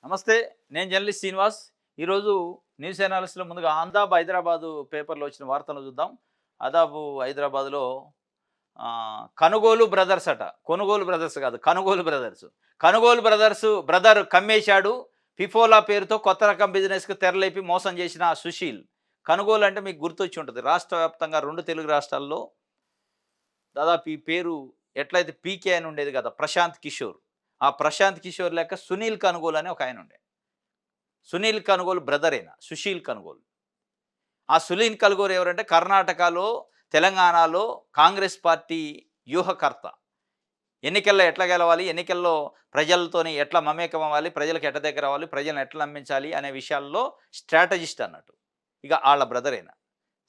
నమస్తే. నేను జర్నలిస్ట్ శ్రీనివాస్. ఈరోజు న్యూస్ అనాలిసిస్‌లో ముందుగా ఆందాబ్ హైదరాబాదు పేపర్‌లో వచ్చిన వార్తలను చూద్దాం. ఆదాబు హైదరాబాద్‌లో కనుగోలు బ్రదర్స్ అట. కొనుగోలు బ్రదర్స్ కాదు. కనుగోలు బ్రదర్స్. కనుగోలు బ్రదర్ కమ్మేశాడు. ఫిఫోలా పేరుతో కొత్త రకం బిజినెస్‌కి తెరలేపి మోసం చేసిన సుశీల్. కనుగోలు అంటే మీకు గుర్తొచ్చి ఉంటది. రాష్ట్ర వ్యాప్తంగా 2 తెలుగు రాష్ట్రాల్లో దాదాపు ఈ పేరు ఎట్లయితే పీకే అని ఉండేది కదా! ప్రశాంత్ కిషోర్. ఆ ప్రశాంత్ కిషోర్ లెక్క సునీల్ కనుగోలు అని ఒకాయన ఉండే. సునీల్ కనుగోలు బ్రదరేనా సుశీల్ కనుగోలు. ఆ సునీల్ కనుగోలు ఎవరంటే కర్ణాటకలో, తెలంగాణలో కాంగ్రెస్ పార్టీ వ్యూహకర్త. ఎన్నికల్లో ఎట్లా గెలవాలి, ఎన్నికల్లో ప్రజలతోని ఎట్లా మమేకం అవ్వాలి, ప్రజలకు ఎట్ట దగ్గర అవ్వాలి, ప్రజలను ఎట్లా నమ్మించాలి అనే విషయాల్లో స్ట్రాటజిస్ట్ అన్నట్టు. ఇక ఆళ్ళ బ్రదరేనా.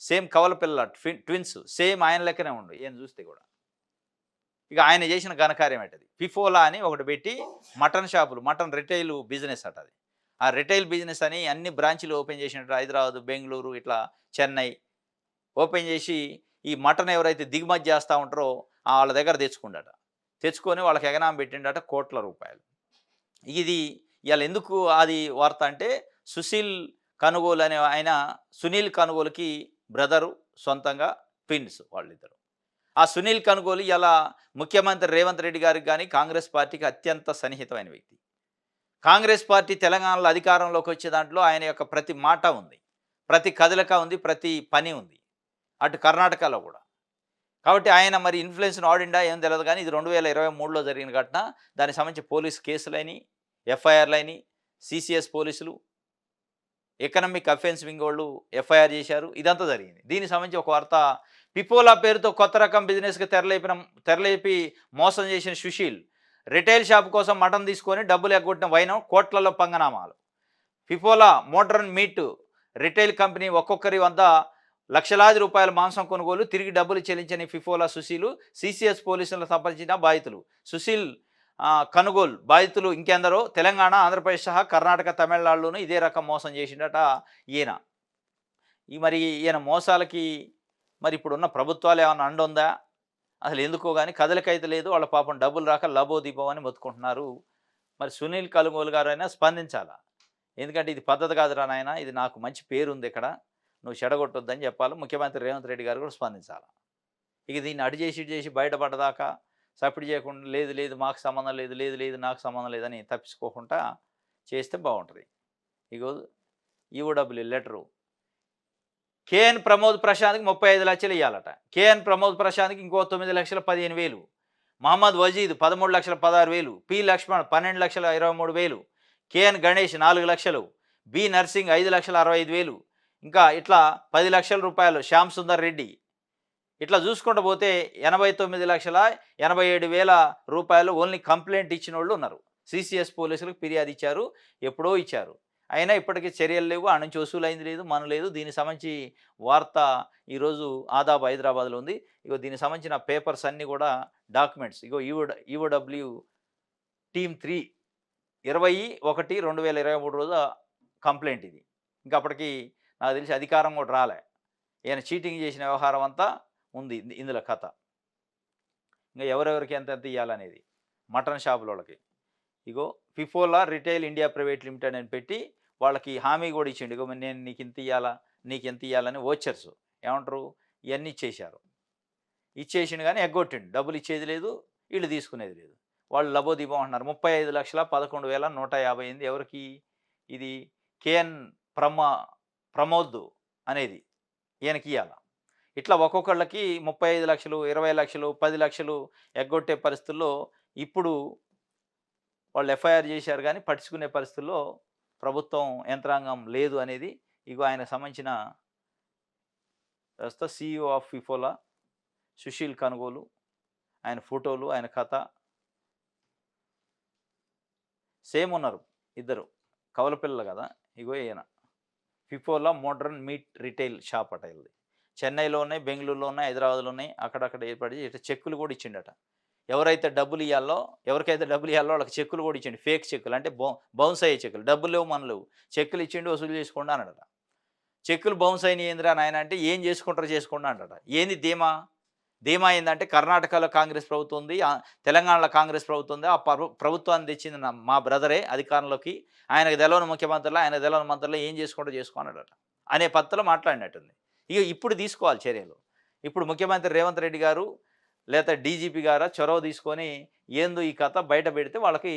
సేమ్ కవలపిల్ల ట్విన్స్ సేమ్ ఆయన లెక్కనే ఉండు ఈయన చూస్తే కూడా. ఇక ఆయన చేసిన ఘనకార్యం ఏంటది. ఫిఫోలా అని ఒకటి పెట్టి మటన్ షాపులు, మటన్ రిటైల్ బిజినెస్ అట అది. ఆ రిటైల్ బిజినెస్ అని అన్ని బ్రాంచీలు ఓపెన్ చేసినట్టు హైదరాబాద్, బెంగుళూరు ఇట్లా చెన్నై ఓపెన్ చేసి ఈ మటన్ ఎవరైతే దిగుమతి చేస్తా ఉంటారో వాళ్ళ దగ్గర తెచ్చుకుండట. తెచ్చుకొని వాళ్ళకి ఎగనామం పెట్టిండట కోట్ల రూపాయలు. ఇది ఇయాల ఎందుకు అది వార్త అంటే సుశీల్ కనుగోలు అనే ఆయన సునీల్ కనుగోలుకి బ్రదరు సొంతంగా ట్విన్స్ వాళ్ళిద్దరు. ఆ సునీల్ కనుగోలు ఇలా ముఖ్యమంత్రి రేవంత్ రెడ్డి గారికి కానీ కాంగ్రెస్ పార్టీకి అత్యంత సన్నిహితమైన వ్యక్తి. కాంగ్రెస్ పార్టీ తెలంగాణలో అధికారంలోకి వచ్చే దాంట్లో ఆయన యొక్క ప్రతి మాట ఉంది. ప్రతి కదలిక ఉంది. ప్రతి పని ఉంది. అటు కర్ణాటకలో కూడా. కాబట్టి ఆయన మరి ఇన్‌ఫ్లుయెన్స్‌ని వాడిండా ఏం తెలవదు గానీ ఇది 2023లో జరిగిన ఘటన. దానికి సంబంధించి పోలీస్ కేసులైనయి, ఎఫ్ఐఆర్‌లయినయి, సీసీఎస్ పోలీసులు, ఎకనామిక్ అఫెన్స్ వింగ్ వోళ్ళు ఎఫ్ఐఆర్ చేశారు. ఇదంతా జరిగింది. దీనికి సంబంధించి ఒక వార్త పిపోలా పేరుతో కొత్త రకం బిజినెస్‌కి తెరలేపి మోసం చేసిన సుశీల్. రిటైల్ షాప్ కోసం మటన్ తీసుకొని డబ్బులు ఎగ్గొట్టిన వైనం కోట్లలో పంగనామాలు. ఫిఫోలా మోడర్న్ మీట్ రిటైల్ కంపెనీ ఒక్కొక్కరి వద్ద లక్షలాది రూపాయల మాంసం కొనుగోలు తిరిగి డబ్బులు చెల్లించని ఫిఫోలా సుశీలు సీసీఎస్ పోలీసులకు సంబంధించిన బాధితులు. సుశీల్ కనుగోలు బాధితులు ఇంకెందరో తెలంగాణ, ఆంధ్రప్రదేశ్ సహా కర్ణాటక, తమిళనాడులోనూ ఇదే రకం మోసం చేసిండట ఈయన. మరి ఈయన మోసాలకి మరి ఇప్పుడున్న ప్రభుత్వాలు ఏమన్నా అండుందా? అసలు ఎందుకో గాని కదలికైతే లేదు. వాళ్ళ పాపం డబ్బులు రాక లబోదిబో అని మొత్తుకుంటున్నారు. మరి సునీల్ కనుగోలు గారైనా స్పందించాలా. ఎందుకంటే ఇది పద్ధతి కాదురా నాయన. ఇది నాకు మంచి పేరుందిక్కడ. నువ్వు చెడగొట్టొద్దని చెప్పాలి. ముఖ్యమంత్రి రేవంత్ రెడ్డి గారు కూడా స్పందించాల. ఇక దీన్ని అటు చేసి, ఇటు చేసి బయటపడ్డదాకా సప్పుడు చేయకుండా లేదు, లేదు మాకు సంబంధం లేదు, లేదు, లేదు నాకు సంబంధం లేదని తప్పించుకోకుండా చేస్తే బావుంటది. ఇగో ఈఓడబ్ల్యూ లెటరు. కేఎన్ ప్రమోద్ ప్రశాంత్‌కి 35 లక్షలు ఇయ్యాలట. కేఎన్ ప్రమోద్ ప్రశాంత్‌కి ఇంకో 9,15,000. మహమ్మద్ వజీద్ 13,16,000. పి లక్ష్మణ్ 12,23,000. కేఎన్ గణేష్ 4 లక్షలు. బి నర్సింగ్ 5,65,000. ఇంకా ఇట్లా 10 లక్షల రూపాయలు శ్యామ్ సుందర్ రెడ్డి. ఇట్లా చూసుకుంటూ పోతే 89,87,000 రూపాయలు ఓన్లీ కంప్లెయింట్ ఇచ్చినోళ్ళు ఉన్నారు. సీసీఎస్ పోలీసులకు ఫిర్యాదు ఇచ్చారు. ఎప్పుడో ఇచ్చారు. అయినా ఇప్పటికి చర్యలు లేవు. ఆడ నుంచి వసూలైంది లేదు. మన లేదు. దీనికి సంబంధించి వార్త ఈరోజు ఆదాబ్ హైదరాబాద్‌లో ఉంది. ఇగో దీనికి సంబంధించిన పేపర్స్ అన్నీ కూడా డాక్యుమెంట్స్ ఇగో ఈఓడబ్ల్యూ టీమ్ 3 21/2023 రోజు కంప్లెయింట్ ఇది. ఇంకా అప్పటికి నాకు తెలిసి అధికారం కూడా రాలే. ఈయన చీటింగ్ చేసిన వ్యవహారం అంతా ఉంది ఇందులో కథ. ఇంక ఎవరెవరికి ఎంతెంత ఇయ్యాలనేది. మటన్ షాపులోళ్ళకి. ఇగో ఫిఫోలా రిటైల్ ఇండియా ప్రైవేట్ లిమిటెడ్ అని పెట్టి వాళ్ళకి హామీ కూడా ఇచ్చిండు. ఇగో నేను నీకింత ఇయ్యాలా, నీకింత ఇయ్యాలని వోచర్స్ ఏమంటారు ఇయన్నీ ఇచ్చేశారు. ఇచ్చేసిండు గానీ ఎగ్గొట్టిండు. డబ్బులు ఇచ్చేది లేదు. ఈళ్ళు తీసుకునేది లేదు. వాళ్ళు లబోదిబో అంటున్నారు. 35,11,150 ఎవరికి? ఇది కేఎన్ ప్రమోద్ అనేది. ఈయనకియ్యాల. ఇట్లా ఒక్కొక్కళ్ళకి 35,00,000, 20,00,000, 10,00,000 ఎగ్గొట్టే పరిస్థితుల్లో ఇప్పుడు వాళ్ళు ఎఫ్ఐఆర్ చేశారు గానీ పట్టించుకునే పరిస్థితుల్లో ప్రభుత్వం యంత్రాంగం లేదు అనేది ఇగో ఆయనకు సంబంధించిన ప్రస్తుత సీఈఓ ఆఫ్ ఫిఫోలా సుశీల్ కనుగోలు. ఆయన ఫోటోలు, ఆయన కథ. సేమ్ ఉన్నారు ఇద్దరు. కవల పిల్లలు కదా! ఇగో ఈయన. ఫిఫోలా మోడర్న్ మీట్ రిటైల్ షాప్ అట ఈళ్ళది. చెన్నైలో ఉన్నాయి, బెంగుళూరులో ఉన్నాయి, హైదరాబాద్‌లో ఉన్నాయి. అక్కడక్కడ ఏర్పాటు చేసి ఇట్లా చెక్కులు కూడా ఇచ్చిండట. ఎవరైతే ఎవరికైతే డబ్బులు ఇయ్యాలో వాళ్ళకి చెక్కులు కూడా ఇచ్చిండు. ఫేక్ చెక్కులు అంటే బౌన్స్ అయ్యే చెక్కులు. డబ్బులు లేవు మన లేవు. చెక్కులు ఇచ్చిండు వసూలు చేసుకోండి అన్నాడట. చెక్కులు బౌన్స్ అయినయి ఏందిరా నాయనా అంటే ఏం చేసుకుంటారో చేసుకోండి అంటాడట. ఏంది ధీమా? ధీమా ఏందంటే కర్ణాటకలో కాంగ్రెస్ ప్రభుత్వం ఉంది. తెలంగాణలో కాంగ్రెస్ ప్రభుత్వం ఉంది. ఆ ప్రభుత్వాన్ని తెచ్చింది మా బ్రదరే అధికారంలోకి. ఆయనకు తెలవని ముఖ్యమంత్రులు, ఆయనకు తెలవని మంత్రులు ఏం చేసుకుంటూ చేసుకో అన్నాడట. అనే పద్ధతిలో మాట్లాడినట్టుంది. ఇగ ఇప్పుడు తీసుకోవాలి చర్యలు. ఇప్పుడు ముఖ్యమంత్రి రేవంత్ రెడ్డి గారు లేతే డీజీపీ గారా చొరవ తీసుకొని ఏందో ఈ కథ బయట పెడితే వాళ్ళకి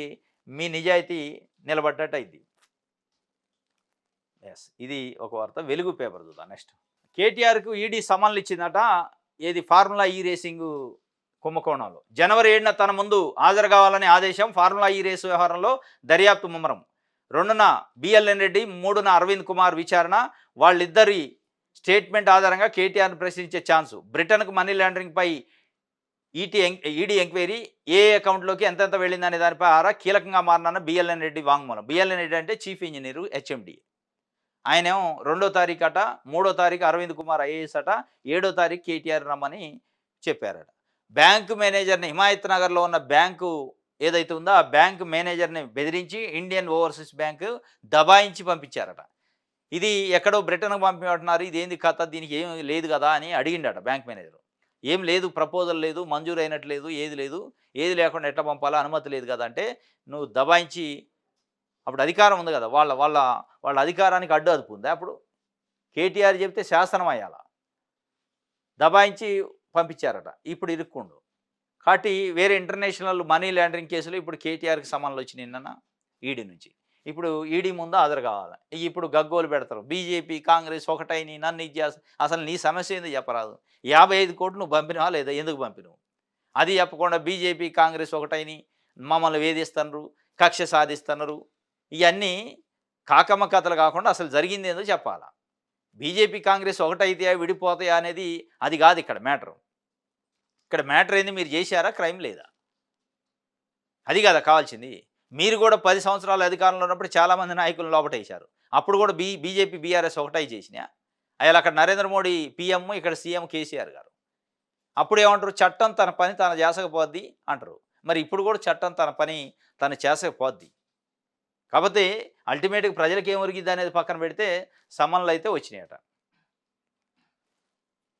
మీ నిజాయితీ నిలబడ్డట్టు అయింది. యెస్. ఇది ఒక వార్త. వెలుగు పేపర్ చూద్దాం నెక్స్ట్. కేటీఆర్‌కు ఈడీ సమన్లు ఇచ్చిందట. ఏది ఫార్ములా ఈ రేసింగు కుంభకోణంలో. జనవరి 7న తన ముందు హాజరు కావాలని ఆదేశం. ఫార్ములా ఈ రేసు వ్యవహారంలో దర్యాప్తు ముమ్మరం. 2న బిఎల్ఎన్ రెడ్డి, 3న అరవింద్ కుమార్ విచారణ. వాళ్ళిద్దరి స్టేట్మెంట్ ఆధారంగా కేటీఆర్‌ను ప్రశ్నించే ఛాన్సు. బ్రిటన్‌కు మనీ లాండరింగ్‌పై ఈడీ ఎంక్వైరీ. ఏ అకౌంట్‌లోకి ఎంతెంత వెళ్ళిందనే దానిపై ఆరా. కీలకంగా మారిన బిఎల్ఎన్ రెడ్డి వాంగ్మూలం. బిఎల్ఎన్ రెడ్డి అంటే చీఫ్ ఇంజినీరు హెచ్ఎండి. ఆయనేమో 2వ తారీఖు అట, 3వ తారీఖు అరవింద్ కుమార్ ఐఏఎస్ అట, 7వ తారీఖు కేటీఆర్ రమ్మని చెప్పారట. బ్యాంకు మేనేజర్‌ని హిమాయత్ నగర్‌లో ఉన్న బ్యాంకు ఏదైతే ఉందో ఆ బ్యాంకు మేనేజర్‌ని బెదిరించి ఇండియన్ ఓవర్సీస్ బ్యాంకు దబాయించి పంపించారట. ఇది ఎక్కడో బ్రిటన్‌కి పంపిమంటున్నారు. ఇదేంది కథ? దీనికి ఏమి లేదు కదా అని అడిగిండట బ్యాంక్ మేనేజరు. ఏం లేదు, ప్రపోజల్ లేదు, మంజూరు అయినట్టు లేదు, ఏది లేదు. ఏది లేకుండా ఎట్లా పంపాలా? అనుమతి లేదు కదా అంటే, నువ్వు దబాయించి అప్పుడు అధికారం ఉంది కదా! వాళ్ళ వాళ్ళ వాళ్ళ అధికారానికి అడ్డు అదుపు ఉందా అప్పుడు? కేటీఆర్ చెప్తే శాసనం అయ్యాల. దబాయించి పంపించారట. ఇప్పుడు ఇరుక్కుండు. కాబట్టి వేరే ఇంటర్నేషనల్ మనీ లాండరింగ్ కేసులో ఇప్పుడు కేటీఆర్‌కి సమన్లొచ్చినాయి నిన్న ఈడీ నుంచి. ఇప్పుడు ఈడీ ముందు హాజరు కావాలి. ఇప్పుడు గగ్గోలు పెడతారు. బీజేపీ, కాంగ్రెస్ ఒకటైని నన్ను ఇది చేస్తా. అసలు నీ సమస్య ఏందో చెప్పరాదు. 55 కోట్లు నువ్వు పంపినవా లేదా? ఎందుకు పంపినవు? అది చెప్పకుండా బీజేపీ, కాంగ్రెస్ ఒకటైని మమ్మల్ని వేధిస్తున్నారు, కక్ష సాధిస్తున్నారు. ఇయన్నీ కాకమ్మ కథలు కాకుండా అసలు జరిగిందేందో చెప్పాలా. బీజేపీ, కాంగ్రెస్ ఒకటైతాయా, విడిపోతాయా అనేది అది కాదు ఇక్కడ మ్యాటరు. ఇక్కడ మ్యాటర్ ఏంది? మీరు చేశారా? క్రైమ్ లేదా? అది కదా కావాల్సింది. మీరు కూడా 10 సంవత్సరాలు అధికారంలో ఉన్నప్పుడు చాలామంది నాయకులను లోపటేశారు. అప్పుడు కూడా బీజేపీ, బీఆర్ఎస్ ఒకటై చేసినాయా? అయ్యాల అక్కడ నరేంద్ర మోడీ పీఎం, ఇక్కడ సీఎం కేసీఆర్ గారు. అప్పుడు ఏమంటారు? చట్టం తన పని తను చేసకపోద్ది అంటారు. మరి ఇప్పుడు కూడా చట్టం తన పని తను చేసకపోద్ది. కాకపోతే అల్టిమేట్‌గా ప్రజలకు ఏం ఒరిగిద్ది అనేది పక్కన పెడితే సమన్లయితే వచ్చినాయట.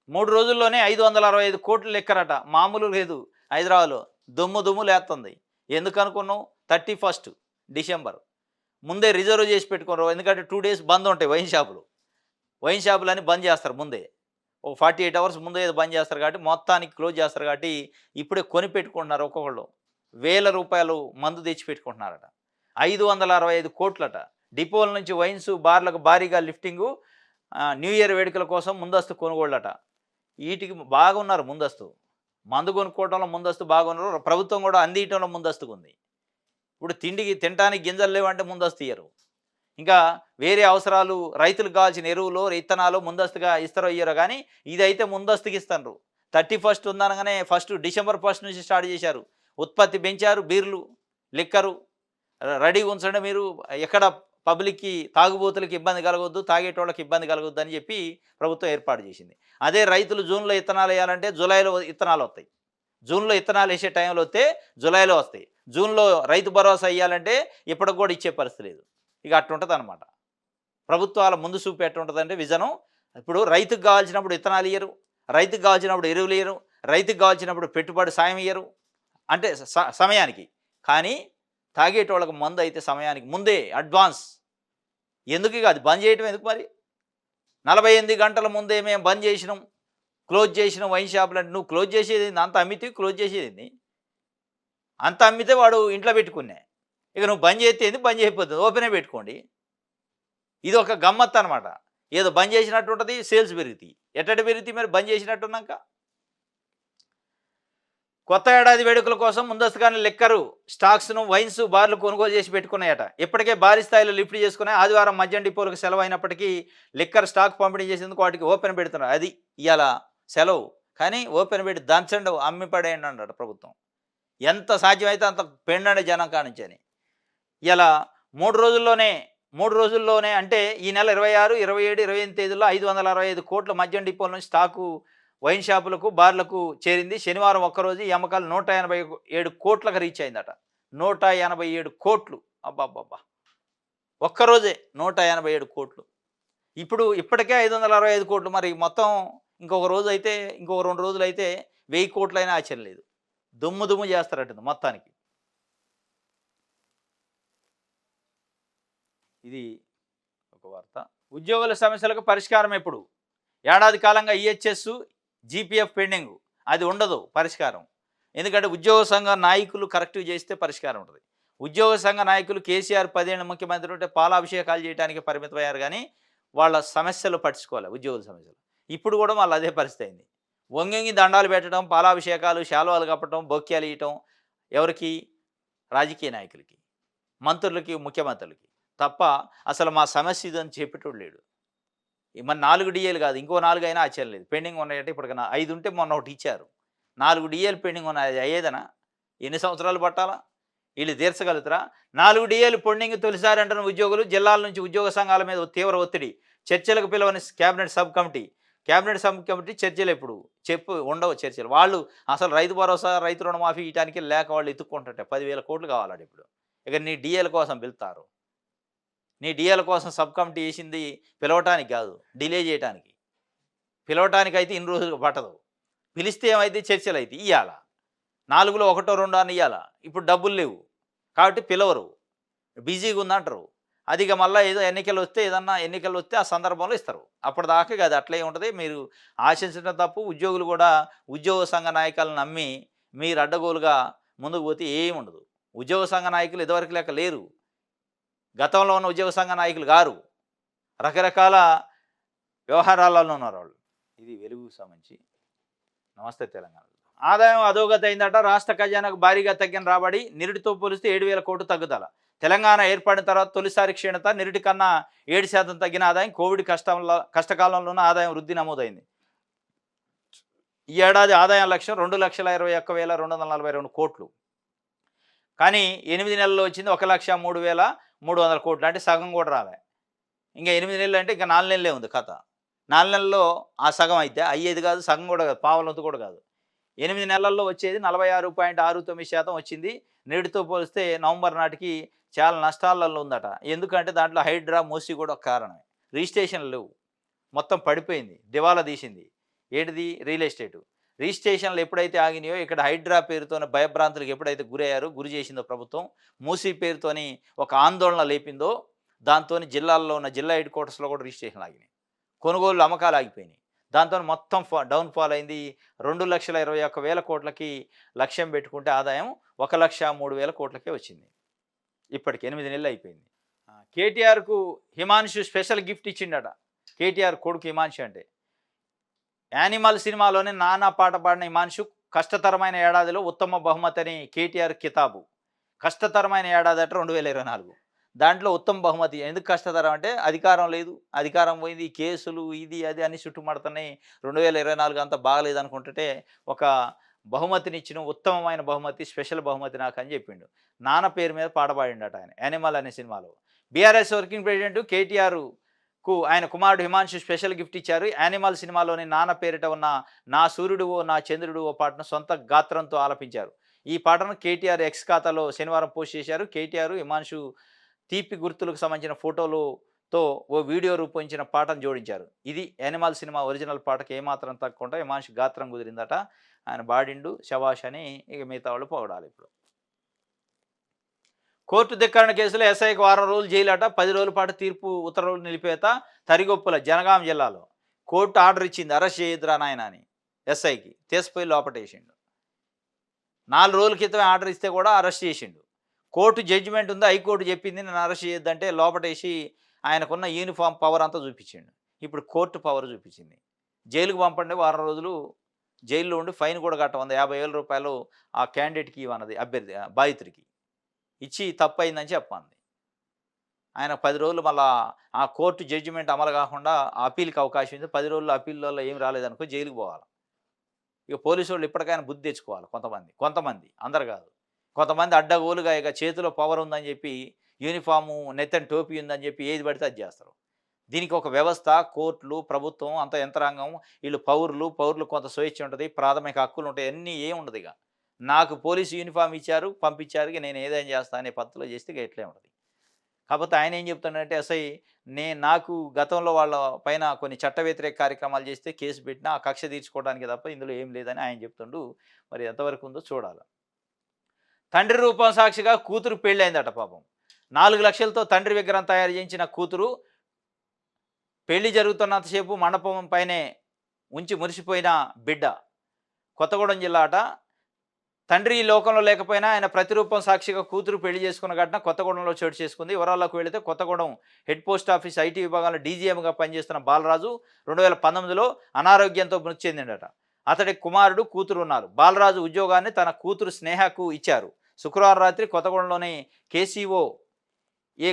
3 రోజుల్లోనే 565 కోట్లు లెక్కరట. మామూలు లేదు. హైదరాబాద్‌లో దుమ్ము లేస్తుంది. ఎందుకనుకున్నావు? 31 డిసెంబర్. ముందే రిజర్వ్ చేసి పెట్టుకున్నారు. ఎందుకంటే 2 డేస్ బంద్ ఉంటాయి వైన్ షాపులు. వైన్ షాపులన్నీ బంద్ చేస్తారు ముందే. ఓ 48 అవర్స్ ముందే ఏదో బంద్ చేస్తారు కాబట్టి మొత్తానికి క్లోజ్ చేస్తారు కాబట్టి ఇప్పుడే కొని పెట్టుకుంటున్నారు ఒక్కొక్కళ్ళు. వేల రూపాయలు మందు తెచ్చి పెట్టుకుంటున్నారట. 565 కోట్లట. డిపోల నుంచి వైన్స్, బార్లకు భారీగా లిఫ్టింగు. న్యూ ఇయర్ వేడుకల కోసం ముందస్తు కొనుగోళ్ళట. వీటికి బాగున్నారు ముందస్తు. మందు కొనుక్కోవడంలో ముందస్తు బాగున్నారు. ప్రభుత్వం కూడా అందియటంలో ముందస్తుగుంది. ఇప్పుడు తినటానికి గింజలు లేవంటే ముందస్తు ఇయ్యరు. ఇంకా వేరే అవసరాలు రైతులకు కావాల్సిన ఎరువులు, ఇత్తనాలు ముందస్తుగా ఇస్తారో ఇయ్యరో కానీ ఇదైతే ముందస్తుగా ఇస్తున్నారు. 31 ఉందనగానే డిసెంబర్ 1 నుంచి స్టార్ట్ చేశారు. ఉత్పత్తి పెంచారు. బీర్లు, లిక్కరు రెడీగా ఉంచండి మీరు. ఎక్కడ పబ్లిక్‌కి, తాగుబోతులకి ఇబ్బంది కలగొద్దు, తాగేటోళ్ళకి ఇబ్బంది కలగొద్దు అని చెప్పి ప్రభుత్వం ఏర్పాటు చేసింది. అదే రైతులు జూన్‌లో ఇత్తనాలు వేయాలంటే జూలైలో ఇత్తనాలు వస్తాయి. జూన్‌లో ఇత్తనాలు వేసే టైంలో వస్తే జూలైలో వస్తాయి. జూన్‌లో రైతు భరోసా ఇయ్యాలంటే ఇప్పటికి కూడా ఇచ్చే పరిస్థితి లేదు. ఇక అట్టుంటదనమాట. ప్రభుత్వాల ముందు చూపు ఎట్టుంటదంటే విజను. ఇప్పుడు రైతుకు కావాల్సినప్పుడు ఇత్తనాలు ఇయ్యరు. రైతుకు కావాల్సినప్పుడు ఎరువులు ఇయ్యరు. రైతుకు కావాల్సినప్పుడు పెట్టుబడి సాయం ఇయ్యరు. అంటే సమయానికి. కానీ తాగేటోళ్ళకి మందు అయితే సమయానికి ముందే అడ్వాన్స్. ఎందుకు ఇక అది బంద్ చేయటం ఎందుకు మరి? 48 గంటల ముందే మేము బంద్ చేసినాం, క్లోజ్ చేసినాం వైన్ షాపులు అంటే నువ్వు క్లోజ్ చేసేదేంది? అంత అమ్మితే క్లోజ్ చేసేదేంది? అంత అమ్మితే వాడు ఇంట్లో పెట్టుకునే. ఇక నువ్వు బంద్ చేస్తే ఏంది? బంద్ చేయకపోతుంది. ఓపెనే పెట్టుకోండి. ఇది ఒక గమ్మత్తు అనమాట. ఏదో బంద్ చేసినట్టు ఉంటుంది, సేల్స్ పెరుగుతాయి. ఎట్టటి పెరుగుతాయి మరి బంద్ చేసినట్టున్నాక? కొత్త ఏడాది వేడుకల కోసం ముందస్తుగానే లిక్కరు, స్టాక్స్‌ను, వైన్స్, బార్లు కొనుగోలు చేసి పెట్టుకున్నాయట. ఇప్పటికే భారీ స్థాయిలో లిఫ్ట్ చేసుకున్నాయి. ఆదివారం మద్యం డిపోలకు సెలవు అయినప్పటికీ లిక్కర్ స్టాక్ పంపిణీ చేసేందుకు వాటికి ఓపెన్ పెడుతున్నారు. అది ఇయాల సెలవు. కానీ ఓపెన్ పెట్టి దంచండి, అమ్మి పడేయండి అన్నాడు ప్రభుత్వం. ఎంత సాధ్యమైతే అంత పెండండి జనం కానించని. ఇలా 3 రోజుల్లోనే అంటే ఈ నెల 26, 27, 28 తేదీల్లో 565 కోట్ల మద్యం డిపోల నుంచి స్టాకు వైన్ షాపులకు, బార్లకు చేరింది. శనివారం ఒక్కరోజు ఈ అమ్మకాలు 187 కోట్లకు రీచ్ అయిందట. 187 కోట్లు. అబ్బబ్బబ్బా! ఒక్కరోజే 187 కోట్లు. ఇప్పటికే 565 కోట్లు. మరి మొత్తం ఇంకొక రోజు అయితే, ఇంకొక 2 రోజులైతే 1000 కోట్లైనా ఆశ్చర్యం లేదు. దుమ్ము దుమ్ము చేస్తారట మొత్తానికి. ఇది ఒక వార్త. ఉద్యోగుల సమస్యలకు పరిష్కారం ఎప్పుడు? ఏడాది కాలంగా ఈహెచ్ఎస్, జీపీఎఫ్ పెండింగు. అది ఉండదు పరిష్కారం. ఎందుకంటే ఉద్యోగ సంఘ నాయకులు కరెక్ట్‌గా చేస్తే పరిష్కారం ఉంటది. ఉద్యోగ సంఘ నాయకులు కేసీఆర్ 10 ఏళ్ల ముఖ్యమంత్రి ఉంటే పాలాభిషేకాలు చేయడానికి పరిమితమయ్యారు గానీ, వాళ్ళ సమస్యలు పట్టించుకోలే ఉద్యోగుల సమస్యలు. ఇప్పుడు కూడా మళ్ళీ అదే పరిస్థితి అయింది. వంగి వంగి దండాలు పెట్టడం, పాలాభిషేకాలు, శాలువాలు కప్పటం, బొక్యాలు ఇయటం ఎవరికి? రాజకీయ నాయకులకి, మంత్రులకి, ముఖ్యమంత్రులకి తప్ప అసలు మా సమస్య ఇదని చెప్పేటోడు లేడు. మరి 4 డీఏలు కాదు ఇంకో 4 అయినా ఆశ్చర్యం లేదు. పెండింగ్ ఉన్నాయంటే ఇప్పటికి 5 ఉంటే మొన్న ఒకటి ఇచ్చారు. 4 డీఏలు పెండింగ్ ఉన్నాయి. అది అయ్యేదనా? ఎన్ని సంవత్సరాలు పట్టాలా? వీళ్ళు తీర్చగలుగుతారా? 4 డీఏలు పెండింగ్ తొలిసారి అంటున్న ఉద్యోగులు. జిల్లాల నుంచి ఉద్యోగ సంఘాల మీద తీవ్ర ఒత్తిడి. చర్చలకు పిలవని cabinet sub committee. Cabinet sub committee చర్చలు ఎప్పుడు? ఉండవు చర్చలు. వాళ్ళు అసలు రైతు భరోసా, రైతు రుణమాఫీ ఇయటానికి లేక వాళ్ళు ఎత్తుక్కుంటుంటే 10,000 కోట్లు కావాలట ఇప్పుడు. ఇక నీ డీఏల కోసం పిలుస్తారు. నీ డీఏల కోసం సబ్ కమిటీ వేసింది పిలవటానికి కాదు, డిలే చేయటానికి. పిలవటానికైతే ఇన్ని రోజులు పట్టదు. పిలిస్తే ఏమైతే చర్చలు అయితే ఇయ్యాల. 4లో 1, 2 అని ఇయ్యాల. ఇప్పుడు డబ్బులు లేవు కాబట్టి పిలవరు. బిజీగా ఉందంటారు. అది ఇక మళ్ళీ ఏదో ఎన్నికలు వస్తే ఆ సందర్భంలో ఇస్తారు. అప్పటిదాకా కాదు అట్లే ఉంటుంది. మీరు ఆశించడం తప్పు. ఉద్యోగులు కూడా ఉద్యోగ సంఘ నాయకులను నమ్మి మీరు అడ్డగోలుగా ముందుకు పోతే ఏమి ఉండదు. ఉద్యోగ సంఘ నాయకులు ఇదివరకు లెక్క లేరు. గతంలో ఉన్న ఉద్యోగ సంఘ నాయకులు గారు. రకరకాల వ్యవహారాలలో ఉన్నారు వాళ్ళు. ఇది వెలుగుకు సంబంధించి. నమస్తే తెలంగాణ. ఆదాయం అధోగతి అయిందట. రాష్ట్ర ఖజానాకు భారీగా తగ్గిన రాబడి. నిరుడితో పోలిస్తే 7,000 కోట్లు తగ్గుదల. తెలంగాణ ఏర్పడిన తర్వాత తొలిసారి క్షీణత. నిరుడి కన్నా 7% తగ్గిన ఆదాయం. కోవిడ్ కష్టకాలంలోనూ ఆదాయం వృద్ధి నమోదైంది. ఈ ఏడాది ఆదాయం లక్ష్యం 2,21,242 కోట్లు. కానీ 8 నెలల్లో వచ్చింది 1,03,300 కోట్లు. అంటే సగం కూడా రాలే. ఇంకా 8 నెలలు అంటే ఇంకా 4 నెలలే ఉంది కథ. 4 నెలల్లో ఆ సగం అయితే అయ్యేది కాదు, సగం కూడా కాదు, పావలంతు కూడా కాదు. 8 నెలల్లో వచ్చేది 46.69% వచ్చింది. నేటితో పోలిస్తే నవంబర్ నాటికి చాలా నష్టాలలో ఉందట. ఎందుకంటే దాంట్లో హైడ్రా, మూసి కూడా ఒక కారణమే. రిజిస్ట్రేషన్లు లేవు, మొత్తం పడిపోయింది, దివాలా తీసింది. ఏంటిది? Real estate. రిజిస్ట్రేషన్లు ఎప్పుడైతే ఆగినాయో ఇక్కడ హైడ్రా పేరుతోనే భయభ్రాంతులకు ఎప్పుడైతే గురి చేసిందో ప్రభుత్వం, మూసి పేరుతోని ఒక ఆందోళన లేపిందో దాంతో జిల్లాల్లో ఉన్న జిల్లా హెడ్ క్వార్టర్స్లో కూడా రిజిస్ట్రేషన్లు ఆగినాయి. కొనుగోలు అమ్మకాలు ఆగిపోయినాయి. దాంతో మొత్తం డౌన్ఫాల్ అయింది. 2,21,000 కోట్లకి లక్ష్యం పెట్టుకుంటే ఆదాయం 1,03,000 కోట్లకే వచ్చింది. ఇప్పటికి 8 నెలలు అయిపోయింది. కేటీఆర్కు హిమాన్షు స్పెషల్ గిఫ్ట్ ఇచ్చిండట. కేటీఆర్ కొడుకు హిమాన్షు అంటే యానిమల్ సినిమాలోనే నానా పాట పాడిన హిమాన్షు కష్టతరమైన ఏడాదిలో ఉత్తమ బహుమతి అని కేటీఆర్ కితాబు. కష్టతరమైన ఏడాది అట 2024. దాంట్లో ఉత్తమ బహుమతి. ఎందుకు కష్టతరం అంటే అధికారం లేదు, అధికారం పోయింది, కేసులు ఇది అది అని చుట్టుముడుతున్నాయి. 2024 అంతా బాగలేదు అనుకుంటుంటే ఒక బహుమతినిచ్చిన ఉత్తమమైన బహుమతి, స్పెషల్ బహుమతి నాకు అని చెప్పిండు. నాన్న పేరు మీద పాట పాడిండట ఆయన యానిమల్ అనే సినిమాలో. బీఆర్ఎస్ వర్కింగ్ ప్రెసిడెంట్ కేటీఆర్కు ఆయన కుమారుడు హిమాన్షు స్పెషల్ గిఫ్ట్ ఇచ్చారు. యానిమల్ సినిమాలోని నాన్న పేరిట ఉన్న నా సూర్యుడువో నా చంద్రుడువో పాటను సొంత గాత్రంతో ఆలపించారు. ఈ పాటను కేటీఆర్ ఎక్స్ ఖాతాలో శనివారం పోస్ట్ చేశారు. కేటీఆర్ హిమాన్షు తీపి గుర్తులకు సంబంధించిన ఫోటోలతో ఓ వీడియో రూపొందించిన పాటను జోడించారు. ఇది యానిమల్ సినిమా ఒరిజినల్ పాటకు ఏమాత్రం తగ్గకుండా హిమాన్షు గాత్రం కుదిరిందట. ఆయన బాడిండు శబాష్ అని ఇక మిగతా వాళ్ళు పొగడాలి. ఇప్పుడు కోర్టు ధిక్కరణ కేసులో ఎస్ఐకి 1 వారం రోజులు జైలట. 10 రోజుల పాటు తీర్పు ఉత్తర్వులు నిలిపేత. తరిగొప్పుల జనగాం జిల్లాలో కోర్టు ఆర్డర్ ఇచ్చింది, అరెస్ట్ చేయొద్దురా నాయన అని. ఎస్ఐకి తీసిపోయి లోపటేసిండు. 4 రోజుల క్రితమే ఆర్డర్ ఇస్తే కూడా అరెస్ట్ చేసిండు. కోర్టు జడ్జిమెంట్ ఉంది, హైకోర్టు చెప్పింది నేను అరెస్ట్ చేయొద్దంటే లోపటేసి ఆయనకున్న యూనిఫామ్ పవర్ అంతా చూపించిండు. ఇప్పుడు కోర్టు పవర్ చూపించింది. జైలుకు పంపండి, 1 వారం రోజులు జైల్లో ఉండి ఫైన్ కూడా కట్టమంది. 50,000 రూపాయలు ఆ క్యాండిడేట్కి ఇవ్వన్నది, అభ్యర్థి బాధితుడికి ఇచ్చి తప్పైందని చెప్పండి. ఆయన 10 రోజులు మళ్ళా ఆ కోర్టు జడ్జిమెంట్ అమలు కాకుండా అప్పీల్కి అవకాశం ఉంది. 10 రోజుల్లో అప్పీల్లో ఏం రాలేదనుకో జైలుకు పోవాలి. ఇక పోలీసు వాళ్ళు ఇప్పటికైనా బుద్ధి తెచ్చుకోవాలి. కొంతమంది అందరు కాదు. కొంతమంది అడ్డగోలుగా ఇక చేతిలో పవర్ ఉందని చెప్పి, యూనిఫాము నెత్తని టోపీ ఉందని చెప్పి ఏది పడితే అది చేస్తారు. దీనికి ఒక వ్యవస్థ, కోర్టులు, ప్రభుత్వం అంత యంత్రాంగం, వీళ్ళు పౌరులు కొంత స్వేచ్ఛ ఉంటుంది, ప్రాథమిక హక్కులు ఉంటాయి, అన్నీ ఏమి ఉండదు. ఇక నాకు పోలీసు యూనిఫామ్ ఇచ్చారు, పంపించారు, ఇక నేను ఏదైనా చేస్తా అనే పద్ధతిలో చేస్తే ఇక ఎట్లే ఉంటుంది. కాకపోతే ఆయన ఏం చెప్తున్నాడంటే నాకు గతంలో వాళ్ళ పైన కొన్ని చట్ట వ్యతిరేక కార్యక్రమాలు చేస్తే కేసు పెట్టినా ఆ కక్ష తీర్చుకోవడానికి తప్ప ఇందులో ఏం లేదని ఆయన చెప్తుండు. మరి ఎంతవరకు ఉందో చూడాలి. తండ్రి రూపం సాక్షిగా కూతురు పెళ్ళయిందట పాపం. 4,00,000తో తండ్రి విగ్రహం తయారు చేయించిన కూతురు పెళ్లి జరుగుతున్నంతసేపు మండపం పైనే ఉంచి మురిసిపోయిన బిడ్డ. కొత్తగూడెం జిల్లా అట. తండ్రి ఈ లోకంలో లేకపోయినా ఆయన ప్రతిరూపం సాక్షిగా కూతురు పెళ్లి చేసుకున్న ఘటన కొత్తగూడెంలో చోటు చేసుకుంది. వివరాల్లోకి వెళితే Kothagudem head post office IT విభాగంలో డీజీఎంగా పనిచేస్తున్న బాలరాజు 2019లో అనారోగ్యంతో మృతి చెందిండట. అతడి కుమారుడు, కూతురు ఉన్నారు. బాలరాజు ఉద్యోగాన్ని తన కూతురు స్నేహకు ఇచ్చారు. శుక్రవారం రాత్రి కొత్తగూడెంలోని కేసీఓ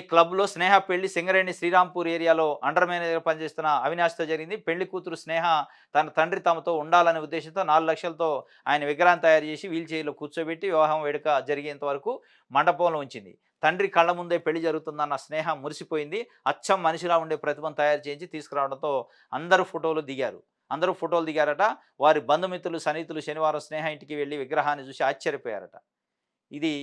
క్లబ్లో స్నేహ పెళ్లి సింగరేణి శ్రీరాంపూర్ ఏరియాలో అండర్ మేనేజర్గా పనిచేస్తున్న అవినాష్తో జరిగింది. పెళ్లి కూతురు స్నేహ తన తండ్రి తమతో ఉండాలనే ఉద్దేశంతో 4,00,000తో ఆయన విగ్రహం తయారు చేసి వీల్ చైర్లో కూర్చోబెట్టి వివాహం వేడుక జరిగేంత వరకు మండపంలో ఉంచింది. తండ్రి కళ్ళ ముందే పెళ్లి జరుగుతుందన్న స్నేహ మురిసిపోయింది. అచ్చం మనిషిలా ఉండే ప్రతిభను తయారు చేయించి తీసుకురావడంతో అందరూ ఫోటోలు దిగారట. వారి బంధుమిత్రులు, సన్నిహితులు శనివారం స్నేహ ఇంటికి వెళ్ళి విగ్రహాన్ని చూసి ఆశ్చర్యపోయారట. ఇది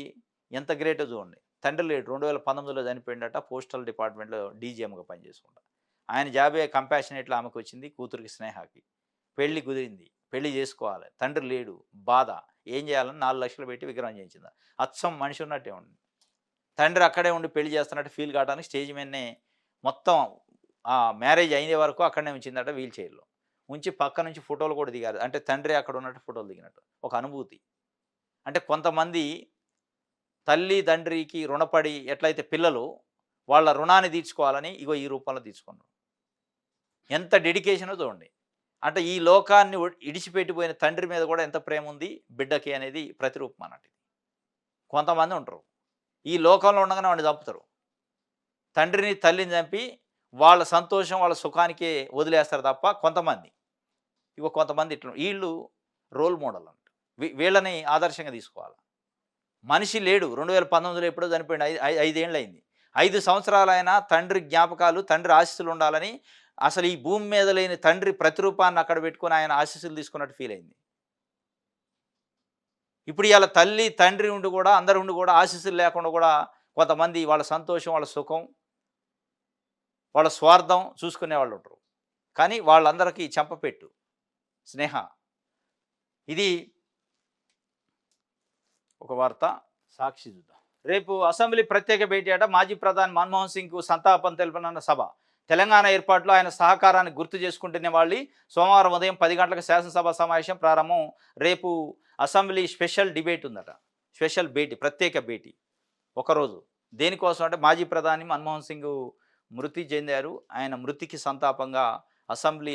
ఎంత గ్రేటో చూడండి. తండ్రి లేడు, 2019లో చనిపోయిందట. పోస్టల్ డిపార్ట్మెంట్లో డీజీఎంగా పనిచేసుకుంటా. ఆయన జాబే కంపాషనేట్లో ఆమెకు వచ్చింది, కూతురికి స్నేహకి. పెళ్లి కుదిరింది, పెళ్లి చేసుకోవాలి, తండ్రి లేడు, బాధ. ఏం చేయాలని 4,00,000 పెట్టి విగ్రహం చేయించింది. అచ్చం మనిషి ఉన్నట్టే ఉంది. తండ్రి అక్కడే ఉండి పెళ్లి చేస్తున్నట్టు ఫీల్ కావడానికి స్టేజ్ మీదనే మొత్తం మ్యారేజ్ అయ్యే వరకు అక్కడనే ఉంచిందట వీల్ చైర్లో. ఉంచి పక్క నుంచి ఫోటోలు కూడా దిగారు. అంటే తండ్రి అక్కడ ఉన్నట్టు ఫోటోలు దిగినట్టు ఒక అనుభూతి. అంటే కొంతమంది తల్లి తండ్రికి రుణపడి ఎట్లయితే పిల్లలు వాళ్ళ రుణాన్ని తీర్చుకోవాలని ఇగో ఈ రూపంలో తీర్చుకున్నారు. ఎంత డెడికేషనో చూడండి. అంటే ఈ లోకాన్ని ఇడిచిపెట్టిపోయిన తండ్రి మీద కూడా ఎంత ప్రేమ ఉంది బిడ్డకి అనేది ప్రతిరూపం అన్నట్టు. కొంతమంది ఉంటారు ఈ లోకంలో ఉండగానే వాడిని చంపుతారు. తండ్రిని తల్లిని చంపి వాళ్ళ సంతోషం వాళ్ళ సుఖానికే వదిలేస్తారు తప్ప కొంతమంది ఇట్లా వీళ్ళు రోల్ మోడల్ అంట. వీళ్ళని ఆదర్శంగా తీసుకోవాలి. మనిషి లేడు, 2019లో ఎప్పుడో చనిపోయింది. 5 ఏళ్ళు అయింది. 5 సంవత్సరాలైనా తండ్రి జ్ఞాపకాలు, తండ్రి ఆశీస్సులు ఉండాలని అసలు ఈ భూమి మీద లేని తండ్రి ప్రతిరూపాన్ని అక్కడ పెట్టుకొని ఆయన ఆశీస్సులు తీసుకున్నట్టు ఫీల్ అయింది. ఇప్పుడు ఇవాళ తల్లి తండ్రి ఉండి కూడా అందరు ఉండి కూడా ఆశీస్సులు లేకుండా కూడా కొంతమంది వాళ్ళ సంతోషం, వాళ్ళ సుఖం, వాళ్ళ స్వార్థం చూసుకునే వాళ్ళు ఉంటారు. కానీ వాళ్ళందరికీ చెంపపెట్టు స్నేహ. ఇది ఒక వార్త. సాక్షి చూద్దాం. రేపు అసెంబ్లీ ప్రత్యేక భేటీ అట. మాజీ ప్రధాని మన్మోహన్ సింగ్కు సంతాపం తెలుపనున్న సభ. తెలంగాణ ఏర్పాటులో ఆయన సహకారాన్ని గుర్తు చేసుకుంటున్న వాళ్ళు సోమవారం ఉదయం 10 గంటలకు శాసనసభ సమావేశం ప్రారంభం. రేపు అసెంబ్లీ స్పెషల్ డిబేట్ ఉందట. స్పెషల్ భేటీ, ప్రత్యేక భేటీ ఒకరోజు. దేనికోసం అంటే మాజీ ప్రధాని మన్మోహన్ సింగ్ మృతి చెందారు. ఆయన మృతికి సంతాపంగా అసెంబ్లీ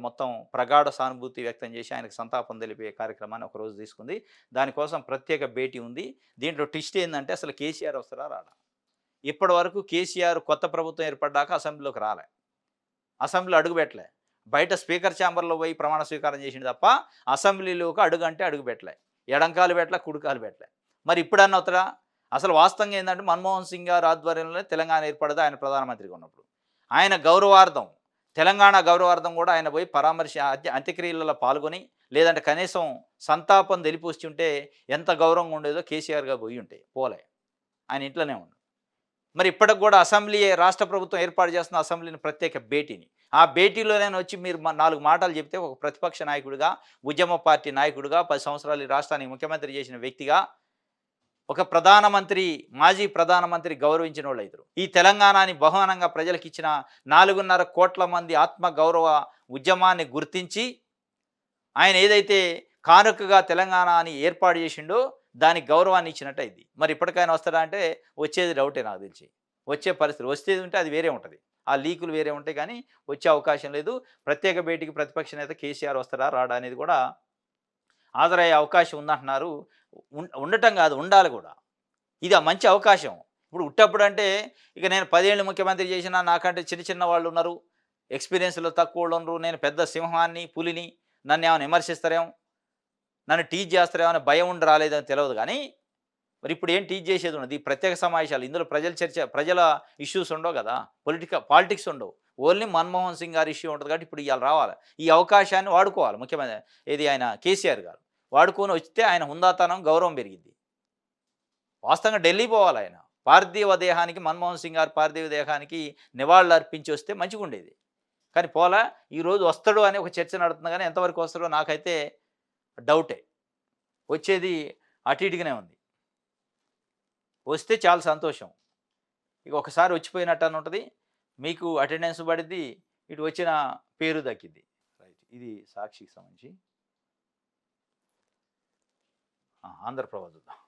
మొత్తం ప్రగాఢ సానుభూతి వ్యక్తం చేసి ఆయనకు సంతాపం తెలిపే కార్యక్రమాన్ని ఒకరోజు తీసుకుంది. దానికోసం ప్రత్యేక భేటీ ఉంది. దీంట్లో ట్విస్ట్ ఏంటంటే అసలు కేసీఆర్ వస్తారా రాడా? ఇప్పటి వరకు కేసీఆర్ కొత్త ప్రభుత్వం ఏర్పడ్డాక అసెంబ్లీలోకి రాలే, అసెంబ్లీలో అడుగుపెట్టలే. బయట స్పీకర్ ఛాంబర్లో పోయి ప్రమాణ స్వీకారం చేసింది తప్ప అసెంబ్లీలోకి అడుగు పెట్టలే. ఎడంకాలు పెట్టలే, కుడికాలు పెట్టలే. మరి ఇప్పుడన్నా అవుతారా? అసలు వాస్తవంగా ఏంటంటే మన్మోహన్ సింగ్ గారు ఆధ్వర్యంలో తెలంగాణ ఏర్పడదు ఆయన ప్రధానమంత్రిగా ఉన్నప్పుడు. ఆయన గౌరవార్థం, తెలంగాణ గౌరవార్థం కూడా ఆయన పోయి అంత్యక్రియలలో పాల్గొని లేదంటే కనీసం సంతాపం తెలిపొచ్చి ఉంటే ఎంత గౌరవంగా ఉండేదో కేసీఆర్గా పోయి ఉంటే పోలే, ఆయన ఇంట్లోనే ఉండు. మరి ఇప్పటికి కూడా అసెంబ్లీ రాష్ట్ర ప్రభుత్వం ఏర్పాటు చేస్తున్న అసెంబ్లీని ప్రత్యేక భేటీని, ఆ భేటీలోనే వచ్చి మీరు 4 మాటలు చెప్తే ఒక ప్రతిపక్ష నాయకుడిగా, ఉద్యమ పార్టీ నాయకుడిగా, 10 సంవత్సరాలు ఈ రాష్ట్రానికి ముఖ్యమంత్రి చేసిన వ్యక్తిగా, ఒక మాజీ ప్రధానమంత్రి గౌరవించిన వాళ్ళు అవుతారు. ఈ తెలంగాణని బహుమానంగా ప్రజలకు ఇచ్చిన 4.5 కోట్ల మంది ఆత్మ గౌరవ ఉద్యమాన్ని గుర్తించి ఆయన ఏదైతే కానుకగా తెలంగాణని ఏర్పాటు చేసిండో దానికి గౌరవాన్ని ఇచ్చినట్టు అయింది. మరి ఇప్పటికైనా వస్తాడా అంటే వచ్చేది డౌటే నాకు తెలిసి. వచ్చే పరిస్థితి వస్తేది ఉంటే అది వేరే ఉంటుంది, ఆ లీకులు వేరే ఉంటాయి, కానీ వచ్చే అవకాశం లేదు. ప్రత్యేక భేటీకి ప్రతిపక్ష నేత కేసీఆర్ వస్తారా రాడా అనేది కూడా హాజరయ్యే అవకాశం ఉందంటున్నారు. ఉండటం కాదు, ఉండాలి కూడా. ఇది మంచి అవకాశం. ఇప్పుడు ఉట్టప్పుడు అంటే ఇక నేను 10 ఏళ్ళు ముఖ్యమంత్రి చేసినా నాకంటే చిన్న వాళ్ళు ఉన్నారు, ఎక్స్పీరియన్స్లో తక్కువ వాళ్ళు ఉన్నారు, నేను పెద్ద సింహాన్ని, పులిని, నన్ను ఏమైనా విమర్శిస్తారేమో, నన్ను టీచ్ చేస్తారేమో అని భయం ఉండి రాలేదని తెలియదు. కానీ మరి ఇప్పుడు ఏం టీచ్ చేసేది ఉండదు. ఈ ప్రత్యేక సమావేశాలు ఇందులో ప్రజల ఇష్యూస్ ఉండవు కదా, పాలిటిక్స్ ఉండవు, ఓన్లీ మన్మోహన్ సింగ్ గారి ఇష్యూ ఉంటుంది. కాబట్టి ఇప్పుడు ఇవాళ రావాలి, ఈ అవకాశాన్ని వాడుకోవాలి ముఖ్యమంత్రి ఆయన కేసీఆర్ గారు. వాడుకొని వస్తే ఆయన హుందాతనం, గౌరవం పెరిగింది. వాస్తవంగా ఢిల్లీ పోవాలి ఆయన, పార్థివ దేహానికి మన్మోహన్ సింగ్ గారి పార్థివ దేహానికి నివాళులు అర్పించి వస్తే మంచిగా ఉండేది. కానీ పోలా. ఈరోజు వస్తాడు అని ఒక చర్చ నడుతుంది కానీ ఎంతవరకు వస్తాడో నాకైతే డౌటే. వచ్చేది అటు ఇటుగానే ఉంది. వస్తే చాలా సంతోషం. ఇక ఒకసారి వచ్చిపోయినట్టు అని ఉంటుంది. మీకు అటెండెన్స్ పడిద్ది, ఇటు వచ్చిన పేరు దక్కిద్ది. రైట్. ఇది సాక్షికి సంబంధించి. ఆంధ్రప్రభ చూద్దాం.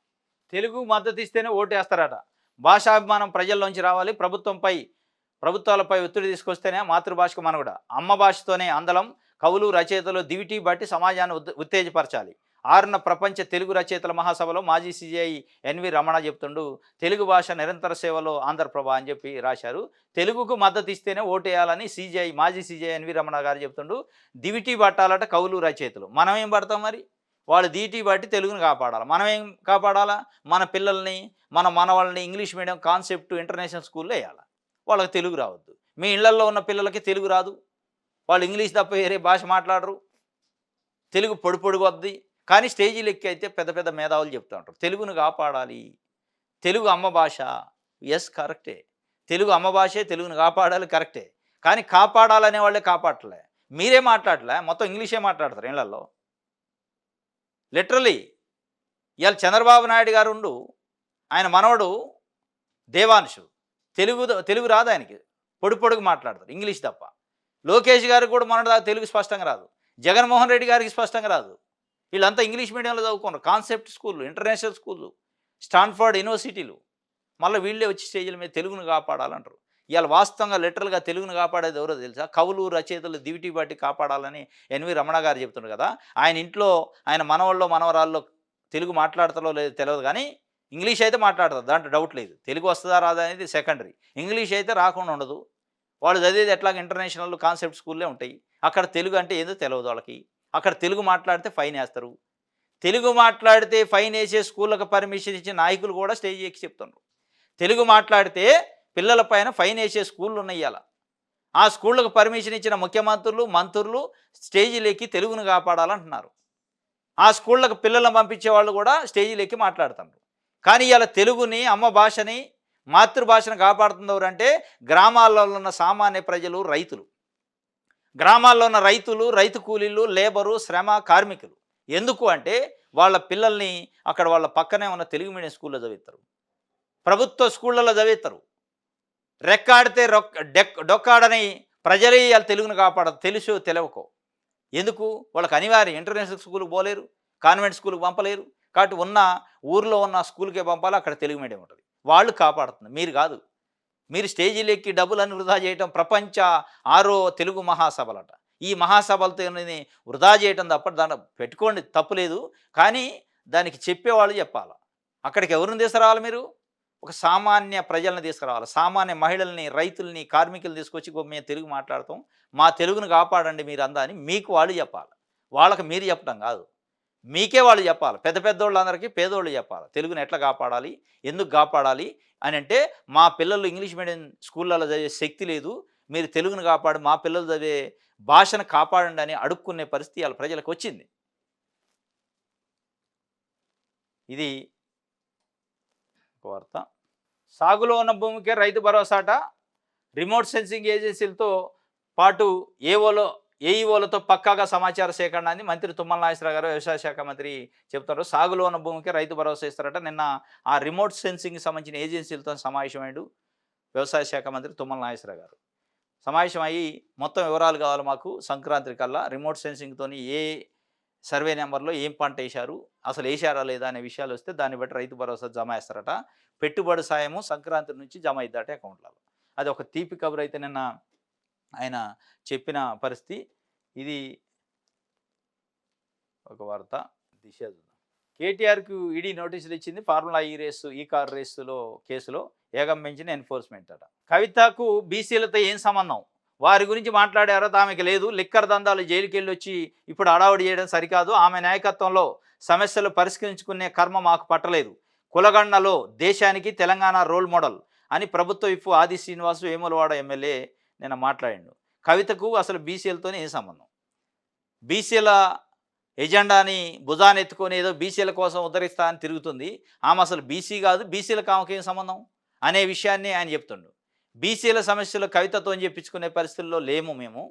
తెలుగు మద్దతు ఇస్తేనే ఓటేస్తారట. భాషాభిమానం ప్రజల్లోంచి రావాలి. ప్రభుత్వాలపై ఒత్తిడి తీసుకొస్తేనే మాతృభాషకు మనుగడ. అమ్మ భాషతోనే అందలం. కవులు రచయితలు దివిటీ బట్టి సమాజాన్ని ఉత్తేజపరచాలి. 6న ప్రపంచ తెలుగు రచయితల మహాసభలో మాజీ సిజేఐ ఎన్వి రమణ చెప్తుండు. తెలుగు భాష నిరంతర సేవలో ఆంధ్రప్రభ అని చెప్పి రాశారు. తెలుగుకు మద్దతు ఇస్తేనే ఓటేయాలని మాజీ సిజేఐ ఎన్వి రమణ గారు చెప్తుండు. దివిటీ పట్టాలట కవులు రచయితలు. మనం ఏం పడతాం మరి? వాళ్ళు దీటి బట్టి తెలుగుని కాపాడాలి. మనం ఏం కాపాడాలా? మన పిల్లల్ని, మన మనవాళ్ళని ఇంగ్లీష్ మీడియం కాన్సెప్ట్ ఇంటర్నేషనల్ స్కూల్లో వేయాలి. వాళ్ళకి తెలుగు రావద్దు. మీ ఇళ్లల్లో ఉన్న పిల్లలకి తెలుగు రాదు. వాళ్ళు ఇంగ్లీష్ తప్ప వేరే భాష మాట్లాడరు. తెలుగు పొడి వద్ది. కానీ స్టేజీలు ఎక్కి అయితే పెద్ద పెద్ద మేధావులు చెప్తూ ఉంటారు తెలుగును కాపాడాలి, తెలుగు అమ్మ భాష. ఎస్, కరెక్టే. తెలుగు అమ్మ భాషే, తెలుగును కాపాడాలి, కరెక్టే. కానీ కాపాడాలనే వాళ్ళే కాపాడలే. మీరే మాట్లాడలే, మొత్తం ఇంగ్లీషే మాట్లాడతారు ఇళ్లలో. లిటరలీ ఇవాళ చంద్రబాబు నాయుడు గారు ఉండు, ఆయన మనవడు దేవాంశు తెలుగు రాదు ఆయనకి. పొడుగు మాట్లాడతారు ఇంగ్లీష్ తప్ప. లోకేష్ గారికి కూడా మనవడు తెలుగు స్పష్టంగా రాదు. జగన్మోహన్ రెడ్డి గారికి స్పష్టంగా రాదు. వీళ్ళంతా ఇంగ్లీష్ మీడియంలో చదువుకున్నారు. కాన్సెప్ట్ స్కూళ్ళు, ఇంటర్నేషనల్ స్కూళ్ళు, స్టాన్ఫర్డ్ యూనివర్సిటీలు. మళ్ళీ వీళ్ళే వచ్చి స్టేజ్ల మీద తెలుగును కాపాడాలంటారు. ఇవాళ వాస్తవంగా లిటరల్గా తెలుగును కాపాడేది ఎవరో తెలుసా? కవులు రచయితలు దివిటీ బట్టి కాపాడాలని ఎన్వి రమణ గారు చెప్తున్నారు కదా. ఆయన ఇంట్లో ఆయన మనవాళ్ళలో మనవరాల్లో తెలుగు మాట్లాడతారో లేదో తెలియదు కానీ ఇంగ్లీష్ అయితే మాట్లాడతారు, దాంట్లో డౌట్ లేదు. తెలుగు వస్తుందా రాదా అనేది సెకండరీ. ఇంగ్లీష్ అయితే రాకుండా ఉండదు. వాళ్ళు చదివేది ఎట్లాగ ఇంటర్నేషనల్ కాన్సెప్ట్ స్కూల్లే ఉంటాయి. అక్కడ తెలుగు అంటే ఏదో తెలియదు వాళ్ళకి. అక్కడ తెలుగు మాట్లాడితే ఫైన్ వేస్తారు. తెలుగు మాట్లాడితే ఫైన్ వేసే స్కూళ్ళకు పర్మిషన్ ఇచ్చిన నాయకులు కూడా స్టేజ్ ఎక్కి చెప్తున్నారు. తెలుగు మాట్లాడితే పిల్లల పైన ఫైన్ వేసే స్కూళ్ళు ఉన్నాయి. అలా ఆ స్కూళ్ళకు పర్మిషన్ ఇచ్చిన ముఖ్యమంత్రులు, మంత్రులు స్టేజీలు ఎక్కి తెలుగును కాపాడాలంటున్నారు. ఆ స్కూళ్ళకు పిల్లలను పంపించే వాళ్ళు కూడా స్టేజీలు ఎక్కి మాట్లాడుతున్నారు. కానీ ఇలా తెలుగుని, అమ్మ భాషని, మాతృభాషను కాపాడుతుంది ఎవరంటే గ్రామాల్లో ఉన్న సామాన్య ప్రజలు, రైతులు. గ్రామాల్లో ఉన్న రైతులు, రైతు కూలీలు, లేబరు, శ్రమ కార్మికులు. ఎందుకు అంటే వాళ్ళ పిల్లల్ని అక్కడ వాళ్ళ పక్కనే ఉన్న తెలుగు మీడియం స్కూల్లో చదివిస్తారు, ప్రభుత్వ స్కూళ్ళలో చదివిస్తారు. రెక్కాడితే డొక్కాడని ప్రజలే వాళ్ళ తెలుగును కాపాడదు, తెలుసు తెలియకో. ఎందుకు? వాళ్ళకి అనివార్యం. ఇంటర్నేషనల్ స్కూల్కి పోలేరు, కాన్వెంట్ స్కూల్కి పంపలేరు. కాబట్టి ఉన్న ఊర్లో ఉన్న స్కూల్కే పంపాలి, అక్కడ తెలుగు మీడియం ఉంటుంది. వాళ్ళు కాపాడుతుంది, మీరు కాదు. మీరు స్టేజీలు ఎక్కి డబ్బులను వృధా చేయటం. ప్రపంచ 6వ తెలుగు మహాసభలట. ఈ మహాసభలతో వృధా చేయటం తప్ప దాన్ని పెట్టుకోండి, తప్పులేదు. కానీ దానికి చెప్పేవాళ్ళు చెప్పాలి. అక్కడికి ఎవరిని తీసుకురావాలి? మీరు ఒక సామాన్య ప్రజల్ని తీసుకురావాలి. సామాన్య మహిళల్ని, రైతుల్ని, కార్మికులు తీసుకొచ్చి మేము తెలుగు మాట్లాడతాం, మా తెలుగును కాపాడండి మీరు అందా అని మీకు వాళ్ళు చెప్పాలి. వాళ్ళకి మీరు చెప్పడం కాదు, మీకే వాళ్ళు చెప్పాలి. పెద్ద పెద్దోళ్ళందరికీ పేదోళ్ళు చెప్పాలి తెలుగుని ఎట్లా కాపాడాలి, ఎందుకు కాపాడాలి అని. అంటే మా పిల్లలు ఇంగ్లీష్ మీడియం స్కూళ్ళలో చదివే శక్తి లేదు, మీరు తెలుగును కాపాడు, మా పిల్లలు చదివే భాషను కాపాడండి అని అడుక్కునే పరిస్థితి వాళ్ళ ప్రజలకు వచ్చింది. ఇది వార్త. సాగులో ఉన్న భూమికే రైతు భరోసాట. రిమోట్ సెన్సింగ్ ఏజెన్సీలతో పాటు ఏఈఓలతో పక్కాగా సమాచార సేకరణ అని మంత్రి తుమ్మల నాగేశ్వరరావు గారు, వ్యవసాయ శాఖ మంత్రి చెప్తారు. సాగులో ఉన్న భూమికి రైతు భరోసా ఇస్తారట. నిన్న ఆ రిమోట్ సెన్సింగ్కి సంబంధించిన ఏజెన్సీలతో సమావేశమైండు వ్యవసాయ శాఖ మంత్రి తుమ్మల నాగేశ్వరరావు గారు. సమావేశం అయ్యి మొత్తం వివరాలు కావాలి మాకు సంక్రాంతి కల్లా, రిమోట్ సెన్సింగ్తో ఏ సర్వే నెంబర్లో ఏం పంట వేశారు, అసలు వేశారా లేదా అనే విషయాలు వస్తే దాన్ని బట్టి రైతు భరోసా జమ వేస్తారట. పెట్టుబడి సాయము సంక్రాంతి నుంచి జమ అయిద్దట అకౌంట్లలో. అది ఒక తీపి కబురు అయితే నిన్న ఆయన చెప్పిన పరిస్థితి. ఇది ఒక వార్త. దిశ కేటీఆర్కు ఈడీ నోటీసులు ఇచ్చింది. ఫార్ములా ఈ కార్ రేసులో కేసులో ఏగం పెంచిన ఎన్ఫోర్స్మెంట్ అట. కవితకు బీసీలతో ఏం సంబంధం? వారి గురించి మాట్లాడే అర్హత ఆమెకి లేదు. లిక్కర్ దందాలు జైలుకి వెళ్ళి వచ్చి ఇప్పుడు హడావుడి చేయడం సరికాదు. ఆమె నాయకత్వంలో సమస్యలు పరిష్కరించుకునే కర్మ మాకు పట్టలేదు. కులగణనలో దేశానికి తెలంగాణ రోల్ మోడల్ అని ప్రభుత్వ విప్పు ఆది శ్రీనివాసు వేములవాడ ఎమ్మెల్యే నిన్న మాట్లాడిండు. కవితకు అసలు బీసీలతోనే ఏం సంబంధం? బీసీల ఎజెండాని భుజానెత్తుకొని ఏదో బీసీల కోసం ఉద్ధరిస్తా అని తిరుగుతుంది ఆమె. అసలు బీసీ కాదు, బీసీలకు ఆమెకి ఏం సంబంధం? అనే విషయాన్ని ఆయన చెప్తుండు. బీసీల సమస్యలు కవితతో చెప్పించుకునే పరిస్థితుల్లో లేము మేము.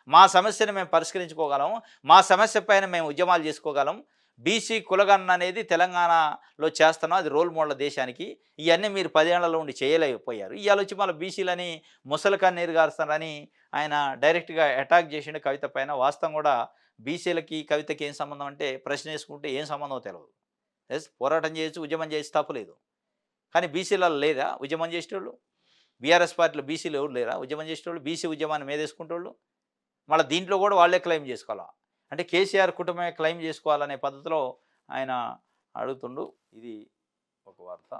మా సమస్యను మేము పరిష్కరించుకోగలం. మా సమస్య పైన మేము ఉద్యమాలు చేసుకోగలం. బీసీ కులగణన అనేది తెలంగాణలో చేస్తున్నాం. అది రోల్ మోడల్ దేశానికి. ఇయన్నీ మీరు 10 ఏళ్లలో ఉండి చేయలేకపోయారు. ఇయాలొచ్చి మళ్ళీ బీసీలని ముసలి కన్నీరు గారుస్తారని ఆయన డైరెక్ట్‌గా అటాక్ చేసిండు కవిత పైన. వాస్తవం కూడా బీసీలకి, కవితకి ఏం సంబంధం అంటే ప్రశ్న ఏసుకుంటే ఏం సంబంధమో తెలవదు. యెస్, పోరాటం చేయొచ్చు, ఉద్యమం చేయొచ్చు, తప్పులేదు. కానీ బీసీలలో లేరా ఉద్యమం చేసేటోళ్ళు? బీఆర్ఎస్ పార్టీలో బీసీలు ఎవరు లేరా ఉద్యమం చేసేటోళ్ళు? బీసీ ఉద్యమాన్ని మేదేసుకుంటోళ్ళు? మళ్ళీ దీంట్లో కూడా వాళ్ళే క్లెయిమ్ చేసుకోవాలా? అంటే కేసీఆర్ కుటుంబమే క్లెయిమ్ చేసుకోవాలనే పద్ధతిలో ఆయన అడుగుతుండు. ఇది ఒక వార్త.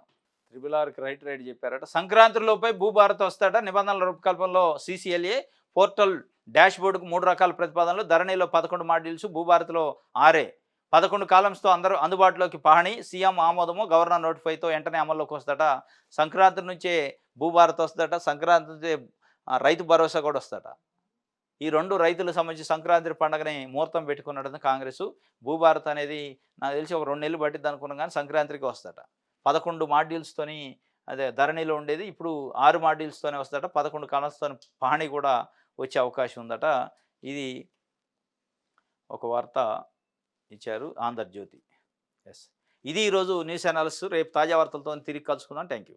త్రిబుల్ ఆర్‌కి రైట్ చెప్పారట. సంక్రాంతిలోపై భూభారత్ వస్తాడట. నిబంధనల రూపకల్పనలో సీసీఎల్ఏ పోర్టల్ డాష్‌బోర్డ్‌కు 3 రకాల ప్రతిపాదనలు. ధరణిలో 11 మాడ్యూల్స్, భూభారత్‌లో 6. 11 కాలమ్స్‌తో అందరూ అందుబాటులోకి పహణి. సీఎం ఆమోదము, గవర్నర్ నోటిఫైతో వెంటనే అమల్లోకి వస్తదట. సంక్రాంతి నుంచే భూభారత్ వస్తదట. సంక్రాంతి నుంచే రైతు భరోసా కూడా వస్తదట. ఈ 2 రైతులకు సంబంధించి సంక్రాంతి పండుగని ముహూర్తం పెట్టుకున్నట్టు కాంగ్రెసు. భూభారత్ అనేది నాకు తెలిసి ఒక 2 నెలలు పట్టిద్ది అనుకున్నాం కానీ సంక్రాంతికి వస్తదట. 11 మాడ్యూల్స్‌తోని అదే ధరణిలో ఉండేది. ఇప్పుడు 6 మాడ్యూల్స్‌తోనే వస్తదట. 11 కాలమ్స్‌తోని పహణి కూడా వచ్చే అవకాశం ఉందట. ఇది ఒక వార్త ఇచ్చారు 'ఆంధ్రజ్యోతి'. యెస్. ఇది ఈరోజు న్యూస్ అనాలిసిస్. రేపు తాజా వార్తలతోని తిరిగి కలుసుకుందాం. Thank you.